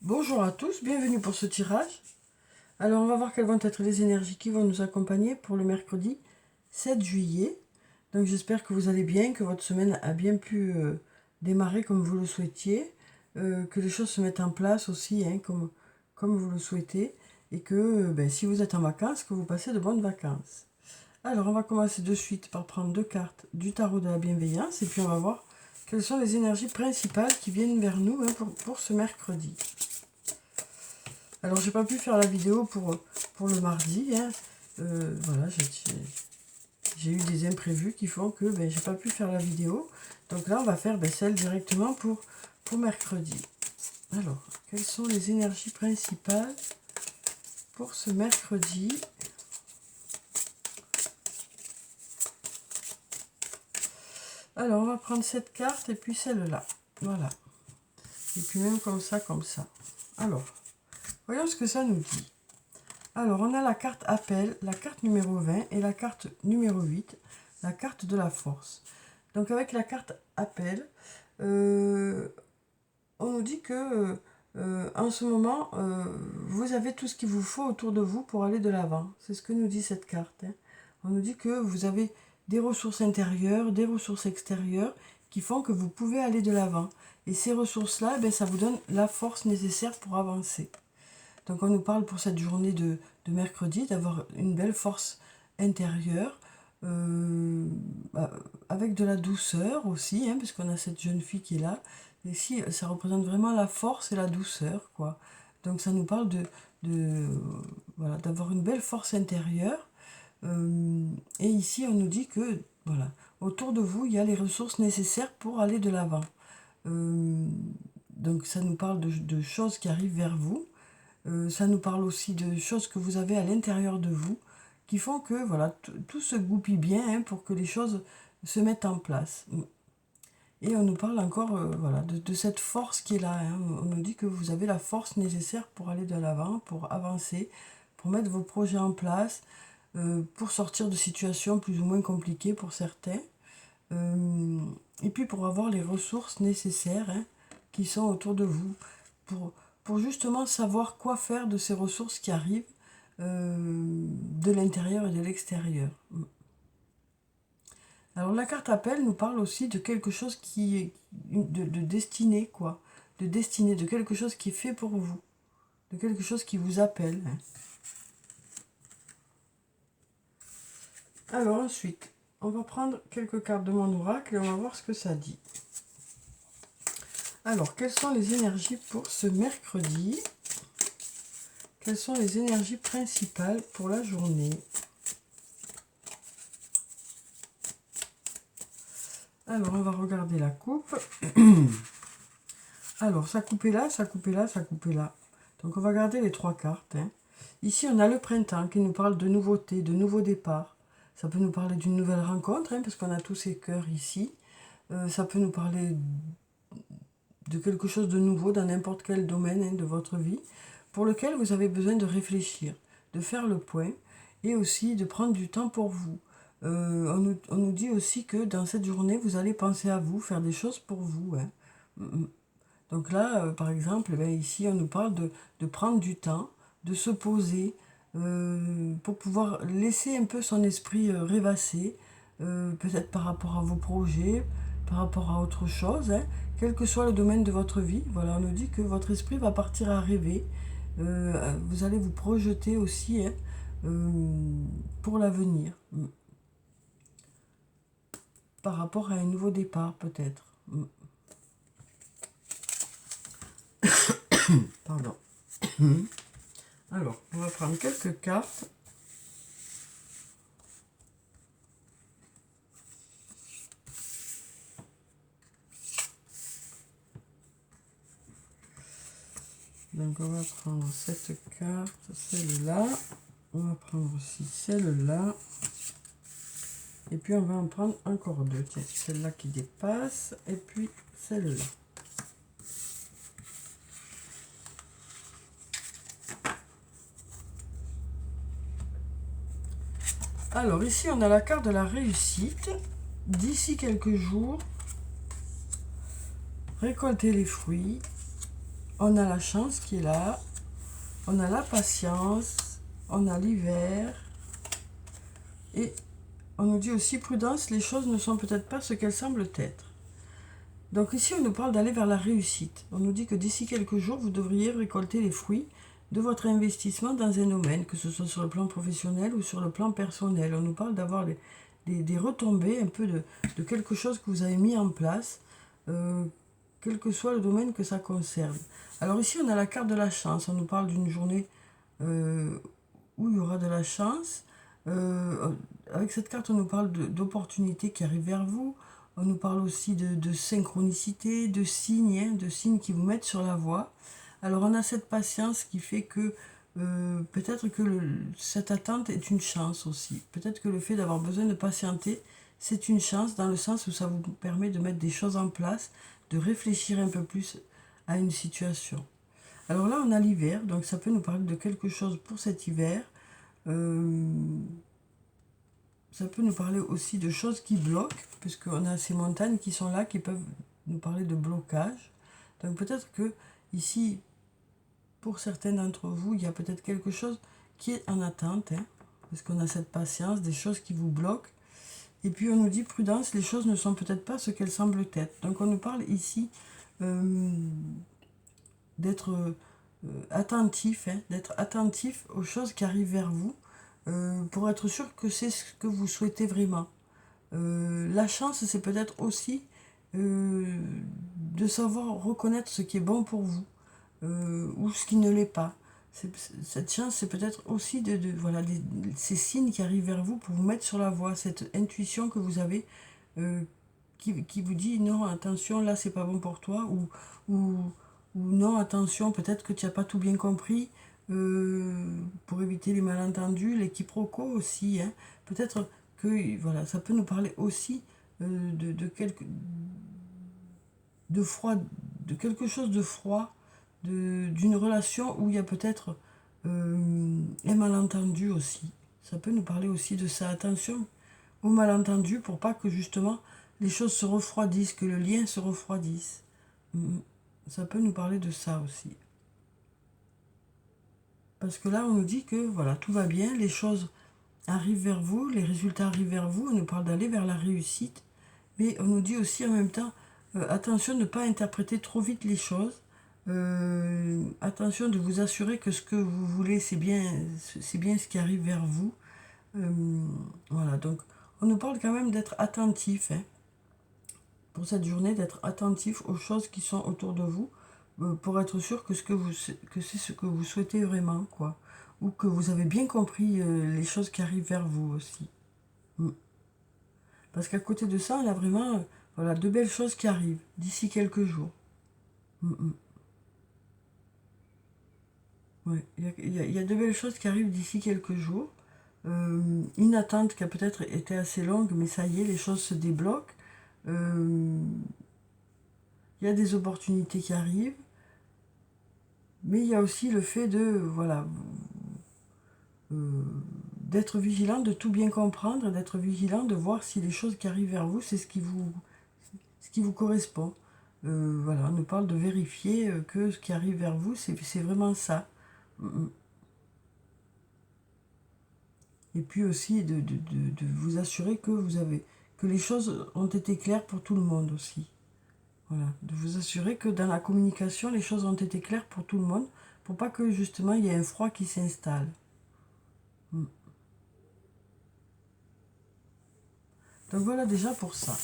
Bonjour à tous, bienvenue pour ce tirage. Alors on va voir quelles vont être les énergies qui vont nous accompagner pour le mercredi 7 juillet. Donc j'espère que vous allez bien, que votre semaine a bien pu démarrer comme vous le souhaitiez, que les choses se mettent en place aussi comme vous le souhaitez, et que si vous êtes en vacances, que vous passez de bonnes vacances. Alors on va commencer de suite par prendre deux cartes du tarot de la bienveillance, et puis on va voir quelles sont les énergies principales qui viennent vers nous pour ce mercredi. Alors j'ai pas pu faire la vidéo pour le mardi, hein. Voilà, j'ai eu des imprévus qui font que j'ai pas pu faire la vidéo. Donc là on va faire celle directement pour mercredi. Alors, quelles sont les énergies principales pour ce mercredi? Alors on va prendre cette carte et puis celle-là. Voilà. Et puis même comme ça, comme ça. Alors, voyons ce que ça nous dit. Alors, on a la carte appel, la carte numéro 20 et la carte numéro 8, la carte de la force. Donc, avec la carte appel, on nous dit que en ce moment, vous avez tout ce qu'il vous faut autour de vous pour aller de l'avant. C'est ce que nous dit cette carte, hein. On nous dit que vous avez des ressources intérieures, des ressources extérieures qui font que vous pouvez aller de l'avant. Et ces ressources-là, ça vous donne la force nécessaire pour avancer. Donc on nous parle pour cette journée de mercredi d'avoir une belle force intérieure, avec de la douceur aussi, hein, parce qu'on a cette jeune fille qui est là. Et ici, ça représente vraiment la force et la douceur, quoi. Donc ça nous parle voilà, d'avoir une belle force intérieure. Et ici, on nous dit que, voilà, autour de vous, il y a les ressources nécessaires pour aller de l'avant. Donc ça nous parle de choses qui arrivent vers vous. Ça nous parle aussi de choses que vous avez à l'intérieur de vous qui font que voilà, tout se goupille bien, hein, pour que les choses se mettent en place. Et on nous parle encore voilà, de cette force qui est là, hein. On nous dit que vous avez la force nécessaire pour aller de l'avant, pour avancer, pour mettre vos projets en place, pour sortir de situations plus ou moins compliquées pour certains. Et puis pour avoir les ressources nécessaires, hein, qui sont autour de vous, pour, pour justement savoir quoi faire de ces ressources qui arrivent de l'intérieur et de l'extérieur. Alors la carte appel nous parle aussi de quelque chose qui est de destinée, quoi. De destinée, de quelque chose qui est fait pour vous. De quelque chose qui vous appelle, hein. Alors ensuite, on va prendre quelques cartes de mon oracle et on va voir ce que ça dit. Alors, quelles sont les énergies pour ce mercredi? Quelles sont les énergies principales pour la journée? Alors, on va regarder la coupe. Alors, ça coupait là, ça coupait là, ça coupait là. Donc, on va garder les trois cartes, hein. Ici, on a le printemps qui nous parle de nouveautés, de nouveaux départs. Ça peut nous parler d'une nouvelle rencontre, hein, parce qu'on a tous ces cœurs ici. Ça peut nous parler de quelque chose de nouveau dans n'importe quel domaine, hein, de votre vie, pour lequel vous avez besoin de réfléchir, de faire le point, et aussi de prendre du temps pour vous. On nous dit aussi que dans cette journée, vous allez penser à vous, faire des choses pour vous, hein. Donc là, par exemple, ici, on nous parle de prendre du temps, de se poser, pour pouvoir laisser un peu son esprit rêvasser, peut-être par rapport à vos projets, par rapport à autre chose, hein, quel que soit le domaine de votre vie. Voilà, on nous dit que votre esprit va partir à rêver. Vous allez vous projeter aussi, hein, pour l'avenir, par rapport à un nouveau départ peut-être. Pardon. Alors, on va prendre quelques cartes. Donc on va prendre cette carte, celle-là. On va prendre aussi celle-là. Et puis on va en prendre encore deux. Tiens, celle-là qui dépasse. Et puis celle-là. Alors ici on a la carte de la réussite. D'ici quelques jours, récolter les fruits. On a la chance qui est là. On a la patience. On a l'hiver. Et on nous dit aussi prudence, les choses ne sont peut-être pas ce qu'elles semblent être. Donc ici, on nous parle d'aller vers la réussite. On nous dit que d'ici quelques jours, vous devriez récolter les fruits de votre investissement dans un domaine, que ce soit sur le plan professionnel ou sur le plan personnel. On nous parle d'avoir des retombées un peu de quelque chose que vous avez mis en place, quel que soit le domaine que ça concerne. Alors ici, on a la carte de la chance. On nous parle d'une journée où il y aura de la chance. Avec cette carte, on nous parle d'opportunités qui arrivent vers vous. On nous parle aussi de synchronicité, de signes, de signes qui vous mettent sur la voie. Alors on a cette patience qui fait que peut-être que cette attente est une chance aussi. Peut-être que le fait d'avoir besoin de patienter, c'est une chance dans le sens où ça vous permet de mettre des choses en place, de réfléchir un peu plus à une situation. Alors là, on a l'hiver, donc ça peut nous parler de quelque chose pour cet hiver. Ça peut nous parler aussi de choses qui bloquent, puisqu'on a ces montagnes qui sont là, qui peuvent nous parler de blocage. Donc peut-être que ici, pour certains d'entre vous, il y a peut-être quelque chose qui est en attente, parce qu'on a cette patience, des choses qui vous bloquent. Et puis on nous dit prudence, les choses ne sont peut-être pas ce qu'elles semblent être. Donc on nous parle ici d'être attentif, d'être attentif aux choses qui arrivent vers vous, pour être sûr que c'est ce que vous souhaitez vraiment. La chance, c'est peut-être aussi de savoir reconnaître ce qui est bon pour vous, ou ce qui ne l'est pas. Cette chance, c'est peut-être aussi voilà, ces signes qui arrivent vers vous pour vous mettre sur la voie, cette intuition que vous avez qui vous dit non, attention, là, c'est pas bon pour toi, ou non, attention, peut-être que tu n'as pas tout bien compris, pour éviter les malentendus, les quiproquos aussi. Peut-être que voilà, ça peut nous parler aussi de froid, de quelque chose de froid, d'une relation où il y a peut-être un malentendu aussi. Ça peut nous parler aussi de ça. Attention aux malentendus pour pas que justement les choses se refroidissent, que le lien se refroidisse. Ça peut nous parler de ça aussi. Parce que là, on nous dit que voilà, tout va bien, les choses arrivent vers vous, les résultats arrivent vers vous, on nous parle d'aller vers la réussite, mais on nous dit aussi en même temps, attention de ne pas interpréter trop vite les choses, attention de vous assurer que ce que vous voulez, c'est bien ce qui arrive vers vous. Voilà, donc on nous parle quand même d'être attentif, pour cette journée, d'être attentif aux choses qui sont autour de vous, pour être sûr que c'est ce que vous souhaitez vraiment, quoi. Ou que vous avez bien compris les choses qui arrivent vers vous aussi. Parce qu'à côté de ça, on a vraiment voilà, de belles choses qui arrivent d'ici quelques jours. Ouais, il y a de belles choses qui arrivent d'ici quelques jours. Une attente qui a peut-être été assez longue, mais ça y est, les choses se débloquent. Il y a des opportunités qui arrivent. Mais il y a aussi le fait de, voilà, d'être vigilant, de tout bien comprendre, d'être vigilant, de voir si les choses qui arrivent vers vous, c'est ce qui vous correspond. Voilà, on nous parle de vérifier que ce qui arrive vers vous, c'est vraiment ça. Et puis aussi de vous assurer que que les choses ont été claires pour tout le monde aussi. Voilà, de vous assurer que dans la communication, les choses ont été claires pour tout le monde, pour pas que justement il y ait un froid qui s'installe. Donc voilà déjà pour ça.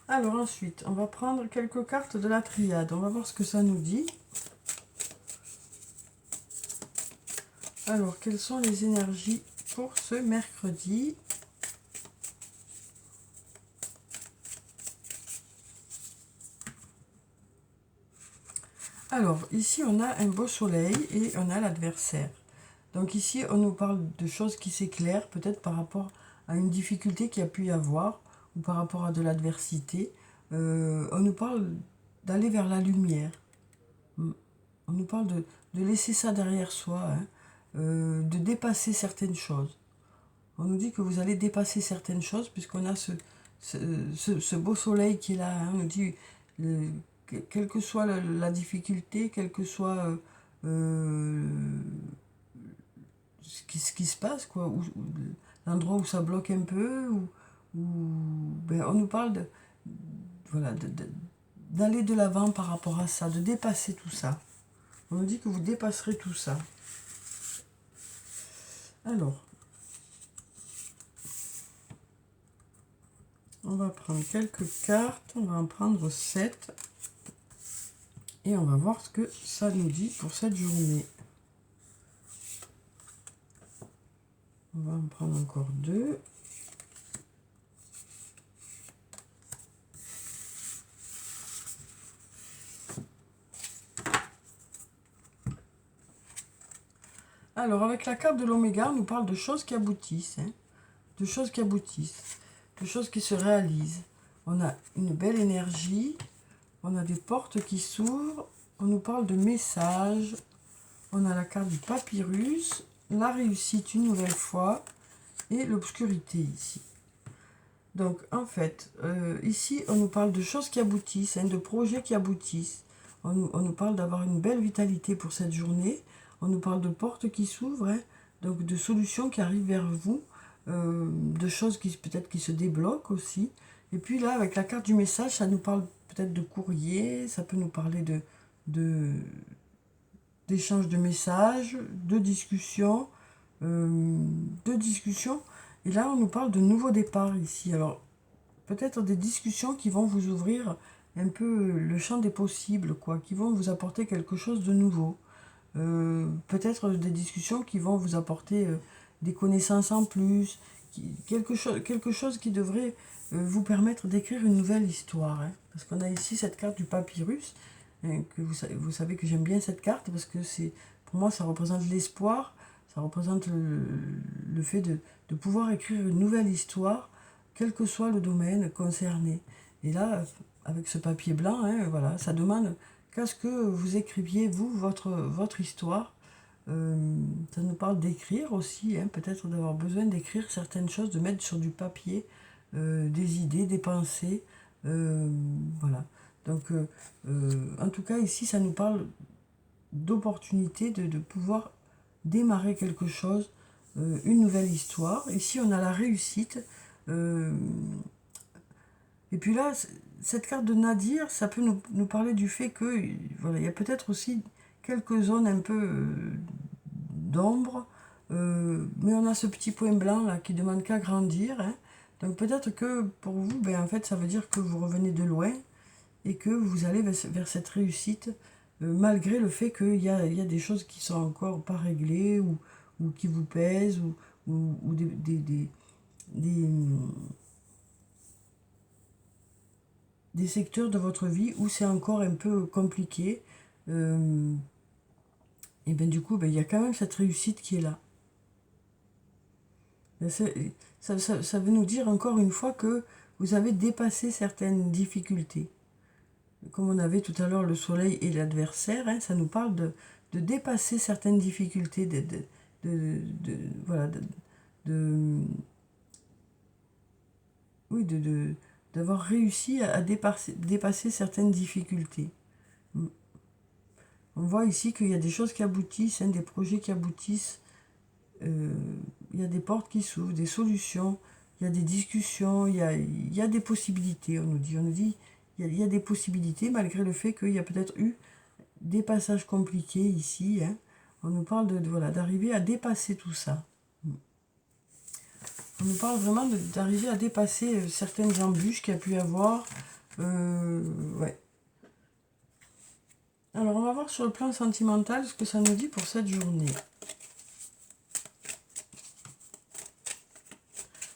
Alors ensuite, on va prendre quelques cartes de la triade. On va voir ce que ça nous dit. Alors, quelles sont les énergies pour ce mercredi ? Alors, ici, on a un beau soleil et on a l'adversaire. Donc ici, on nous parle de choses qui s'éclairent, peut-être par rapport à une difficulté qu'il y a pu y avoir, ou par rapport à de l'adversité. On nous parle d'aller vers la lumière. On nous parle de laisser ça derrière soi, de dépasser certaines choses. On nous dit que vous allez dépasser certaines choses, puisqu'on a ce beau soleil qui est là, hein, on nous dit, quelle que soit la difficulté, quel que soit ce qui se passe, quoi, l'endroit où ça bloque un peu, ben, on nous parle voilà, d'aller de l'avant par rapport à ça, de dépasser tout ça. On nous dit que vous dépasserez tout ça. Alors, on va prendre quelques cartes, on va en prendre 7. Et on va voir ce que ça nous dit pour cette journée. On va en prendre encore 2. Alors, avec la carte de l'oméga, on nous parle de choses qui aboutissent, hein, de choses qui aboutissent, de choses qui se réalisent. On a une belle énergie, on a des portes qui s'ouvrent, on nous parle de messages, on a la carte du papyrus, la réussite une nouvelle fois, et l'obscurité ici. Donc, en fait, ici, on nous parle de choses qui aboutissent, hein, de projets qui aboutissent. On nous parle d'avoir une belle vitalité pour cette journée. On nous parle de portes qui s'ouvrent, hein, donc de solutions qui arrivent vers vous, de choses qui peut-être qui se débloquent aussi. Et puis là, avec la carte du message, ça nous parle peut-être de courrier, ça peut nous parler d'échange de messages, de discussions, Et là, on nous parle de nouveaux départs ici. Alors, peut-être des discussions qui vont vous ouvrir un peu le champ des possibles, quoi, qui vont vous apporter quelque chose de nouveau. Peut-être des discussions qui vont vous apporter des connaissances en plus, quelque chose qui devrait vous permettre d'écrire une nouvelle histoire. Hein. Parce qu'on a ici cette carte du papyrus, hein, que vous savez que j'aime bien cette carte, parce que pour moi, ça représente l'espoir, ça représente le fait de pouvoir écrire une nouvelle histoire, quel que soit le domaine concerné. Et là, avec ce papier blanc, hein, voilà, ça demande qu'à ce que vous écriviez, vous, votre histoire. Ça nous parle d'écrire aussi, hein, peut-être d'avoir besoin d'écrire certaines choses, de mettre sur du papier des idées, des pensées. Voilà. Donc, en tout cas, ici, ça nous parle d'opportunité de pouvoir démarrer quelque chose, une nouvelle histoire. Ici, on a la réussite. Et puis là, cette carte de Nadir, ça peut nous parler du fait que, voilà, il y a peut-être aussi quelques zones un peu d'ombre, mais on a ce petit point blanc là qui demande qu'à grandir. Hein. Donc peut-être que pour vous, ben, en fait, ça veut dire que vous revenez de loin et que vous allez vers cette réussite, malgré le fait qu'il y a des choses qui sont encore pas réglées ou qui vous pèsent ou des secteurs de votre vie où c'est encore un peu compliqué. Et bien du coup, ben, il y a quand même cette réussite qui est là. Ça veut nous dire encore une fois que vous avez dépassé certaines difficultés. Comme on avait tout à l'heure le soleil et l'adversaire, hein, ça nous parle de dépasser certaines difficultés, d'avoir réussi à dépasser certaines difficultés. On voit ici qu'il y a des choses qui aboutissent, hein, des projets qui aboutissent, il y a des portes qui s'ouvrent, des solutions, il y a des discussions, il y a des possibilités, on nous dit il y a des possibilités malgré le fait qu'il y a peut-être eu des passages compliqués ici. Hein. On nous parle voilà, d'arriver à dépasser tout ça. On nous parle vraiment d'arriver à dépasser certaines embûches qu'il y a pu y avoir. Ouais. Alors, on va voir sur le plan sentimental ce que ça nous dit pour cette journée.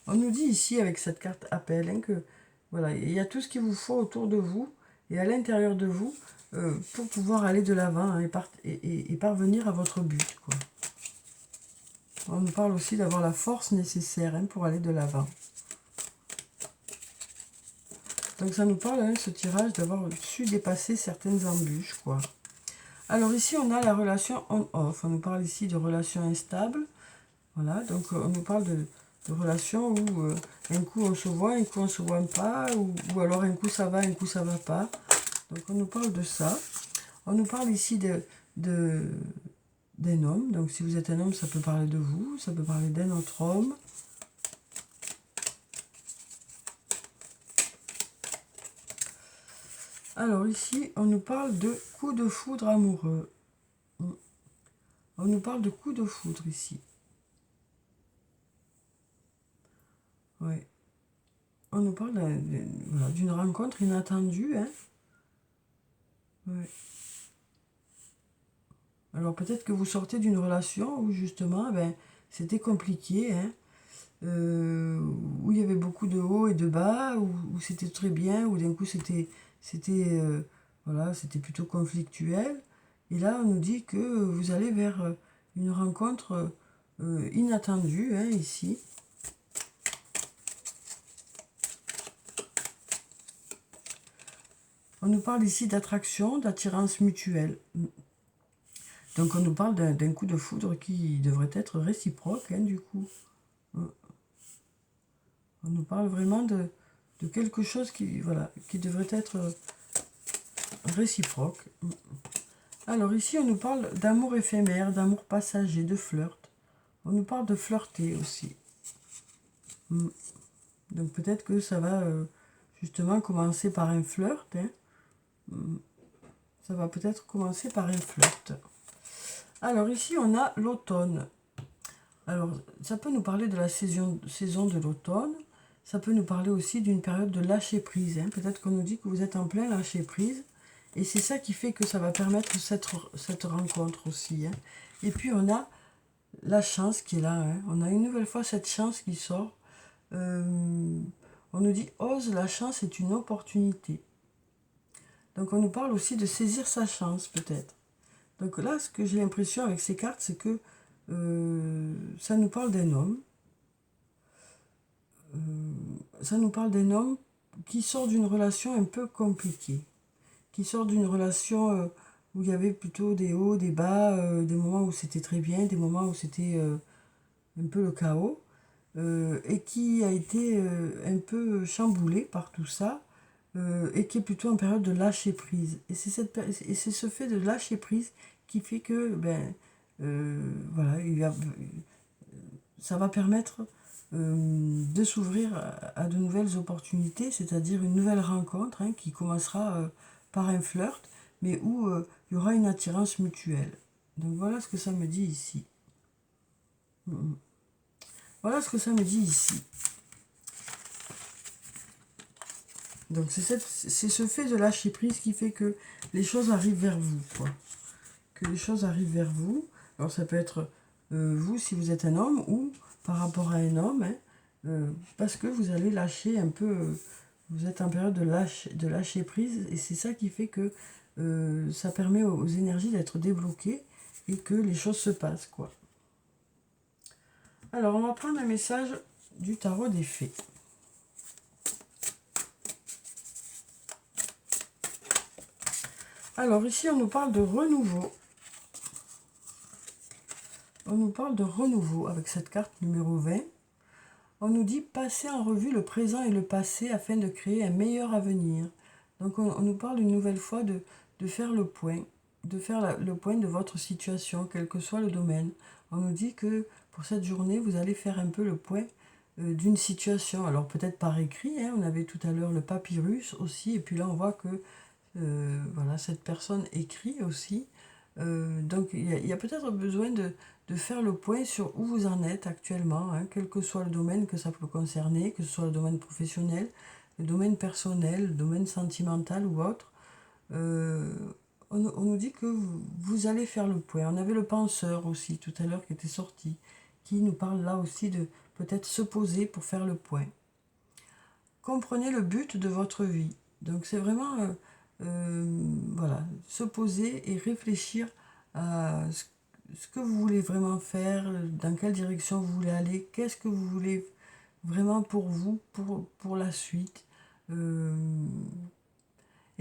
On nous dit ici, avec cette carte appel, hein, que voilà, il y a tout ce qu'il vous faut autour de vous et à l'intérieur de vous pour pouvoir aller de l'avant, hein, et parvenir à votre but, quoi. On nous parle aussi d'avoir la force nécessaire, hein, pour aller de l'avant. Donc ça nous parle, hein, ce tirage, d'avoir su dépasser certaines embûches, quoi. Alors ici, on a la relation on-off. On nous parle ici de relations instables. Voilà, donc on nous parle de relation où un coup on se voit, un coup on se voit pas, ou alors un coup ça va, un coup ça va pas. Donc on nous parle de ça. On nous parle ici d'un homme. Donc si vous êtes un homme, ça peut parler de vous, ça peut parler d'un autre homme. Alors ici, on nous parle de coup de foudre amoureux. On nous parle de coup de foudre ici. Ouais. On nous parle voilà, d'une rencontre inattendue. Hein. Ouais. Alors peut-être que vous sortez d'une relation où justement, ben, c'était compliqué, hein, où il y avait beaucoup de hauts et de bas, où c'était très bien, où d'un coup voilà, c'était plutôt conflictuel. Et là, on nous dit que vous allez vers une rencontre inattendue, hein, ici. On nous parle ici d'attraction, d'attirance mutuelle. Donc on nous parle d'un coup de foudre qui devrait être réciproque, hein, du coup. On nous parle vraiment de quelque chose voilà, qui devrait être réciproque. Alors ici, on nous parle d'amour éphémère, d'amour passager, de flirt. On nous parle de flirter aussi. Donc peut-être que ça va justement commencer par un flirt. Hein. Ça va peut-être commencer par un flirt. Alors ici, on a l'automne. Alors, ça peut nous parler de la saison de l'automne. Ça peut nous parler aussi d'une période de lâcher prise. Hein. Peut-être qu'on nous dit que vous êtes en plein lâcher prise. Et c'est ça qui fait que ça va permettre cette rencontre aussi. Hein. Et puis on a la chance qui est là. Hein. On a une nouvelle fois cette chance qui sort. On nous dit ose, la chance est une opportunité. Donc on nous parle aussi de saisir sa chance peut-être. Donc là, ce que j'ai l'impression avec ces cartes, c'est que ça nous parle d'un homme. Ça nous parle d'un homme qui sort d'une relation un peu compliquée. Qui sort d'une relation où il y avait plutôt des hauts, des bas, des moments où c'était très bien, des moments où c'était un peu le chaos. Et qui a été un peu chamboulé par tout ça. Et qui est plutôt en période de lâcher prise. Et c'est ce fait de lâcher prise qui fait que voilà, ça va permettre de s'ouvrir à de nouvelles opportunités, c'est-à-dire une nouvelle rencontre hein, qui commencera par un flirt, mais où il y aura une attirance mutuelle. Donc voilà ce que ça me dit ici. Voilà ce que ça me dit ici. Donc c'est ce fait de lâcher prise qui fait que les choses arrivent vers vous, quoi. Que les choses arrivent vers vous. Alors ça peut être vous si vous êtes un homme ou par rapport à un homme, hein, parce que vous allez lâcher un peu, vous êtes en période de lâcher prise et c'est ça qui fait que ça permet aux énergies d'être débloquées et que les choses se passent, quoi. Alors on va prendre un message du tarot des fées. Alors ici on nous parle de renouveau. On nous parle de renouveau avec cette carte numéro 20. On nous dit passer en revue le présent et le passé afin de créer un meilleur avenir. Donc on nous parle une nouvelle fois de faire le point, le point de votre situation, quel que soit le domaine. On nous dit que pour cette journée, vous allez faire un peu le point d'une situation. Alors peut-être par écrit, hein, on avait tout à l'heure le papyrus aussi, et puis là on voit que voilà, cette personne écrit aussi. Donc il y a peut-être besoin de faire le point sur où vous en êtes actuellement, hein, quel que soit le domaine que ça peut concerner, que ce soit le domaine professionnel, le domaine personnel, le domaine sentimental ou autre. On nous dit que vous allez faire le point. On avait le penseur aussi tout à l'heure qui était sorti, qui nous parle là aussi de peut-être se poser pour faire le point. Comprenez le but de votre vie. Donc c'est vraiment voilà, se poser et réfléchir à ce que vous voulez vraiment faire, dans quelle direction vous voulez aller, qu'est-ce que vous voulez vraiment pour vous, pour la suite. Et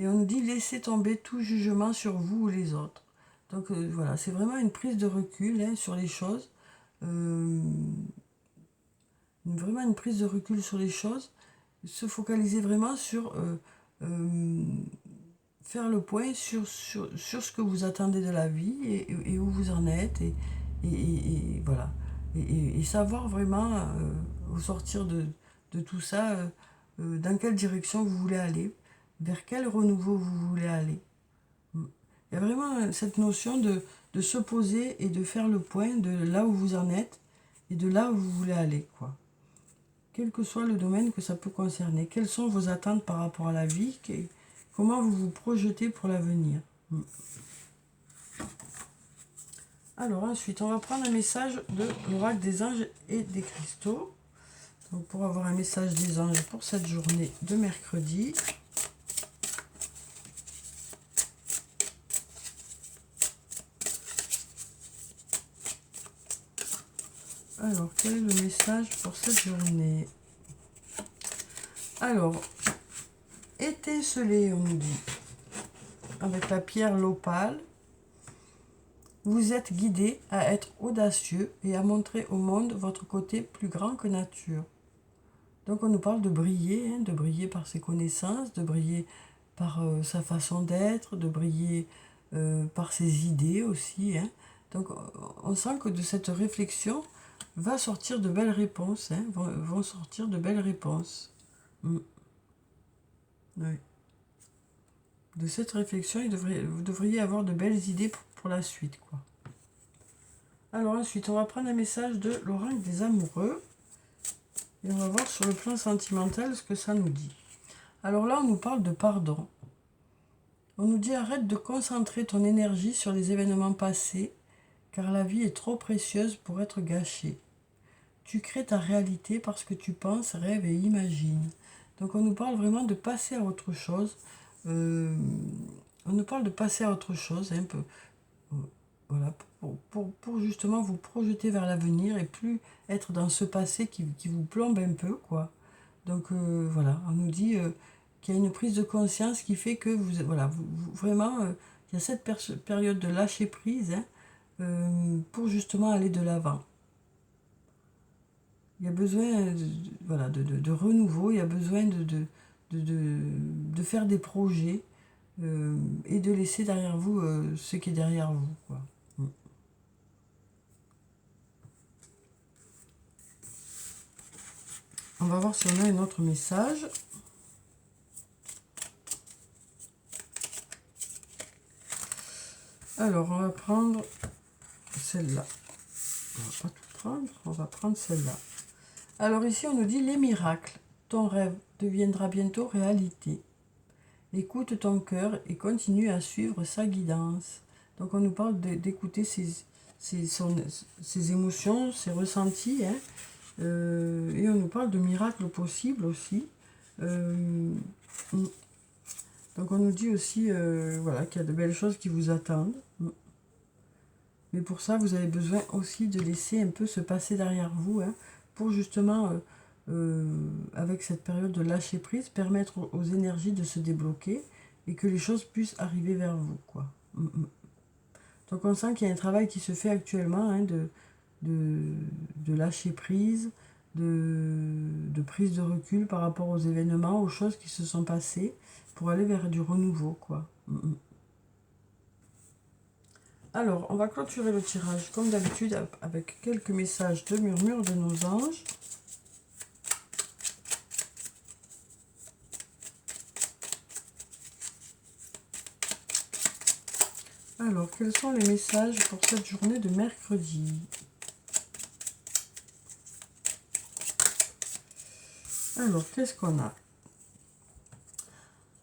on nous dit laissez tomber tout jugement sur vous ou les autres. Donc voilà, c'est vraiment une prise de recul hein, sur les choses. vraiment une prise de recul sur les choses, se focaliser vraiment sur faire le point sur ce que vous attendez de la vie et où vous en êtes et voilà. Et savoir vraiment au sortir de tout ça dans quelle direction vous voulez aller, vers quel renouveau vous voulez aller. Il y a vraiment cette notion de se poser et de faire le point de là où vous en êtes et de là où vous voulez aller, quoi. Quel que soit le domaine que ça peut concerner. Quelles sont vos attentes par rapport à la vie? Comment vous vous projetez pour l'avenir? Alors ensuite, on va prendre un message de l'oracle des anges et des cristaux. Donc pour avoir un message des anges pour cette journée de mercredi. Alors, quel est le message pour cette journée? Alors, étinceler, on nous dit, avec la pierre l'opale. Vous êtes guidé à être audacieux et à montrer au monde votre côté plus grand que nature. Donc on nous parle de briller par ses connaissances, de briller par sa façon d'être, de briller par ses idées aussi. Hein. Donc on sent que de cette réflexion va sortir de belles réponses, hein, vont sortir de belles réponses. Oui. De cette réflexion, vous devriez avoir de belles idées pour la suite, quoi. Alors ensuite, on va prendre un message de l'oracle des amoureux. Et on va voir sur le plan sentimental ce que ça nous dit. Alors là, on nous parle de pardon. On nous dit arrête de concentrer ton énergie sur les événements passés, car la vie est trop précieuse pour être gâchée. Tu crées ta réalité parce que tu penses, rêves et imagines. Donc on nous parle vraiment de passer à autre chose. On nous parle de passer à autre chose, un peu. Voilà, pour justement vous projeter vers l'avenir et plus être dans ce passé qui vous plombe un peu, quoi. Donc voilà, on nous dit qu'il y a une prise de conscience qui fait que vraiment, il y a cette période de lâcher prise, hein, pour justement aller de l'avant. Il y a besoin de renouveau, il y a besoin de faire des projets et de laisser derrière vous ce qui est derrière vous, quoi. On va voir si on a un autre message. Alors, on va prendre celle-là. On va pas tout prendre, on va prendre celle-là. Alors ici, on nous dit les miracles. Ton rêve deviendra bientôt réalité. Écoute ton cœur et continue à suivre sa guidance. Donc, on nous parle d'écouter ses émotions, ses ressentis, hein. Et on nous parle de miracles possibles aussi. Donc on nous dit aussi qu'il y a de belles choses qui vous attendent. Mais pour ça, vous avez besoin aussi de laisser un peu se passer derrière vous, hein, pour justement, avec cette période de lâcher prise, permettre aux énergies de se débloquer et que les choses puissent arriver vers vous, quoi. Donc on sent qu'il y a un travail qui se fait actuellement, hein, de lâcher prise, de prise de recul par rapport aux événements, aux choses qui se sont passées, pour aller vers du renouveau, quoi. Alors, on va clôturer le tirage, comme d'habitude, avec quelques messages de murmure de nos anges. Alors, quels sont les messages pour cette journée de mercredi? Alors, qu'est-ce qu'on a?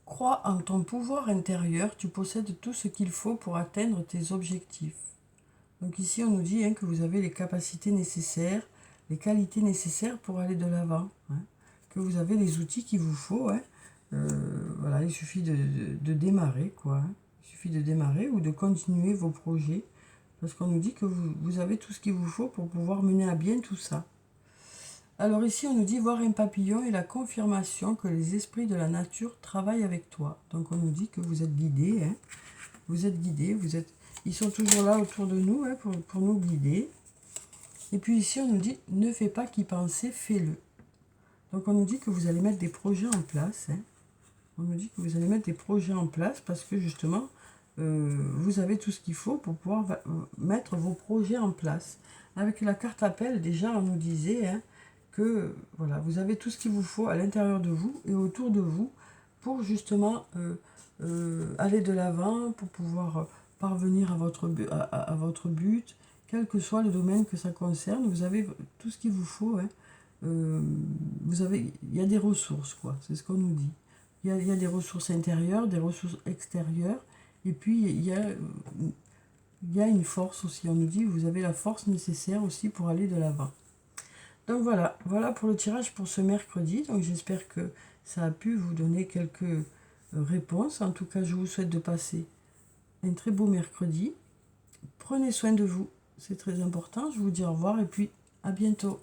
Crois en ton pouvoir intérieur, tu possèdes tout ce qu'il faut pour atteindre tes objectifs. Donc ici, on nous dit, hein, que vous avez les capacités nécessaires, les qualités nécessaires pour aller de l'avant, hein, que vous avez les outils qu'il vous faut. Hein. Voilà, il suffit de démarrer, quoi. Hein. Il suffit de démarrer ou de continuer vos projets, parce qu'on nous dit que vous avez tout ce qu'il vous faut pour pouvoir mener à bien tout ça. Alors ici, on nous dit voir un papillon et la confirmation que les esprits de la nature travaillent avec toi. Donc on nous dit que vous êtes guidés, hein. Vous êtes guidés, ils sont toujours là autour de nous, hein, pour nous guider. Et puis ici, on nous dit, ne fais pas qu'y penser, fais-le. Donc on nous dit que vous allez mettre des projets en place. Hein. On nous dit que vous allez mettre des projets en place parce que justement, vous avez tout ce qu'il faut pour pouvoir mettre vos projets en place. Avec la carte appel, déjà, on nous disait hein, que voilà, vous avez tout ce qu'il vous faut à l'intérieur de vous et autour de vous pour justement aller de l'avant, pour pouvoir parvenir à votre but, quel que soit le domaine que ça concerne. Vous avez tout ce qu'il vous faut. Hein. Il y a des ressources, quoi. C'est ce qu'on nous dit. Il y a des ressources intérieures, des ressources extérieures, et puis il y a une force aussi. On nous dit vous avez la force nécessaire aussi pour aller de l'avant. Donc voilà, voilà pour le tirage pour ce mercredi. Donc j'espère que ça a pu vous donner quelques réponses. En tout cas, je vous souhaite de passer un très beau mercredi. Prenez soin de vous, c'est très important. Je vous dis au revoir et puis à bientôt.